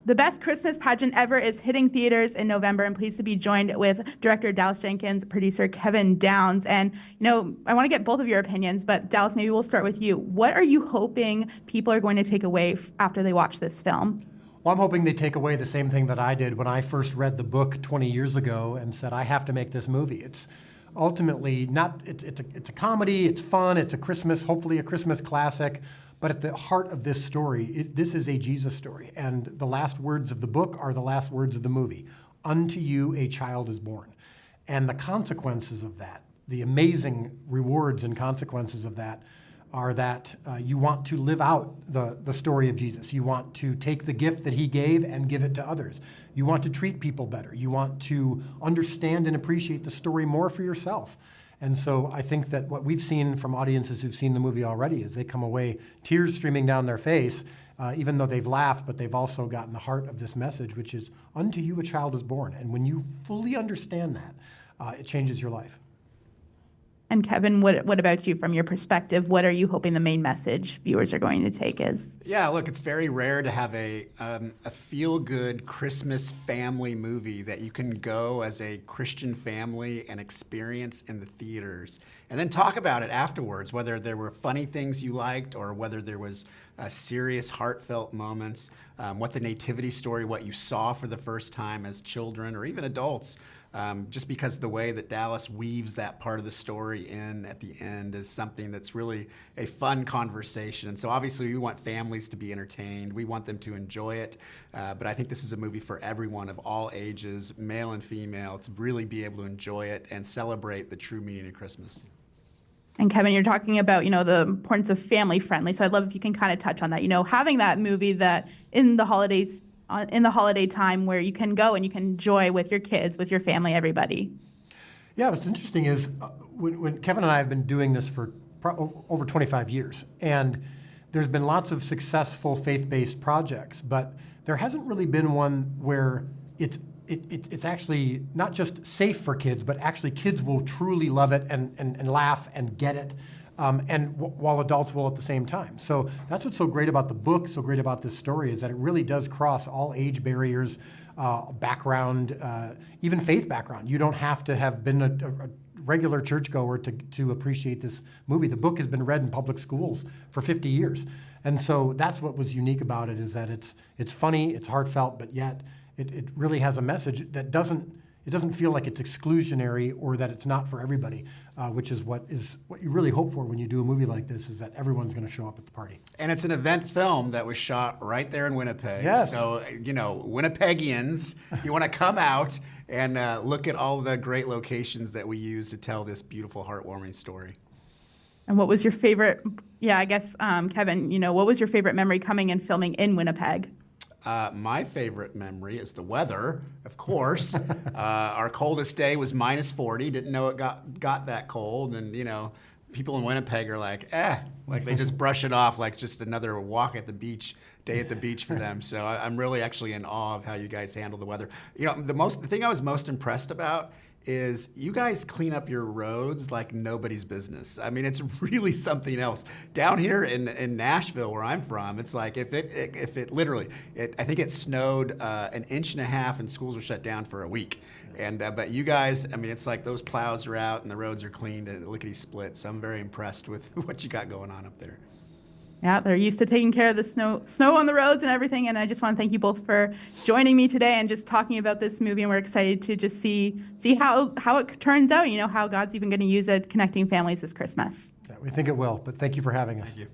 The Best Christmas Pageant Ever is hitting theaters in November. I'm pleased to be joined with director Dallas Jenkins, producer Kevin Downs. And, I want to get both of your opinions, but Dallas, maybe we'll start with you. What are you hoping people are going to take away after they watch this film? Well, I'm hoping they take away the same thing that I did when I first read the book 20 years ago and said, I have to make this movie. It's ultimately not, it's a comedy, it's fun, it's a Christmas, hopefully a Christmas classic. But at the heart of this story, this is a Jesus story. And the last words of the book are the last words of the movie. Unto you a child is born. And the consequences of that, the amazing rewards and consequences of that, are that you want to live out the story of Jesus. You want to take the gift that he gave and give it to others. You want to treat people better. You want to understand and appreciate the story more for yourself. And so I think that what we've seen from audiences who've seen the movie already is they come away tears streaming down their face, even though they've laughed, but they've also gotten the heart of this message, which is, unto you a child is born. And when you fully understand that, it changes your life. And Kevin, what about you from your perspective? What are you hoping the main message viewers are going to take is? Yeah, look, it's very rare to have a feel-good Christmas family movie that you can go as a Christian family and experience in the theaters, and then talk about it afterwards, whether there were funny things you liked or whether there was serious, heartfelt moments, what the nativity story, what you saw for the first time as children or even adults. Just because the way that Dallas weaves that part of the story in at the end is something that's really a fun conversation. And so obviously we want families to be entertained. We want them to enjoy it. But I think this is a movie for everyone of all ages, male and female, to really be able to enjoy it and celebrate the true meaning of Christmas. And Kevin, you're talking about, the importance of family friendly. So I'd love if you can kind of touch on that, having that movie that in the holiday time where you can go and you can enjoy with your kids, with your family, everybody. Yeah, what's interesting is when Kevin and I have been doing this for over 25 years, and there's been lots of successful faith-based projects, but there hasn't really been one where it's actually not just safe for kids, but actually kids will truly love it and laugh and get it. While adults will at the same time. So that's what's so great about the book, so great about this story, is that it really does cross all age barriers, background, even faith background. You don't have to have been a regular churchgoer to appreciate this movie. The book has been read in public schools for 50 years. And so that's what was unique about it, is that it's funny, it's heartfelt, but yet it really has a message that doesn't feel like it's exclusionary or that it's not for everybody, which is what you really hope for when you do a movie like this, is that everyone's going to show up at the party. And it's an event film that was shot right there in Winnipeg. Yes. So, Winnipegians, you want to come out and look at all the great locations that we use to tell this beautiful, heartwarming story. And what was your favorite, Kevin, what was your favorite memory coming and filming in Winnipeg? My favorite memory is the weather, of course. Our coldest day was -40. Didn't know it got that cold, and people in Winnipeg are like they just brush it off like just another walk at the beach, day at the beach for them. So I'm really actually in awe of how you guys handle the weather. The thing I was most impressed about is you guys clean up your roads like nobody's business. I mean, it's really something else. Down here in Nashville, where I'm from, it's like if it literally, I think it snowed an inch and a half and schools were shut down for a week. And but you guys, I mean, it's like those plows are out and the roads are cleaned and lickety split. So I'm very impressed with what you got going on up there. Yeah, they're used to taking care of the snow on the roads and everything. And I just want to thank you both for joining me today and just talking about this movie. And we're excited to just see how it turns out, how God's even going to use it connecting families this Christmas. Yeah, we think it will, but thank you for having us. Thank you.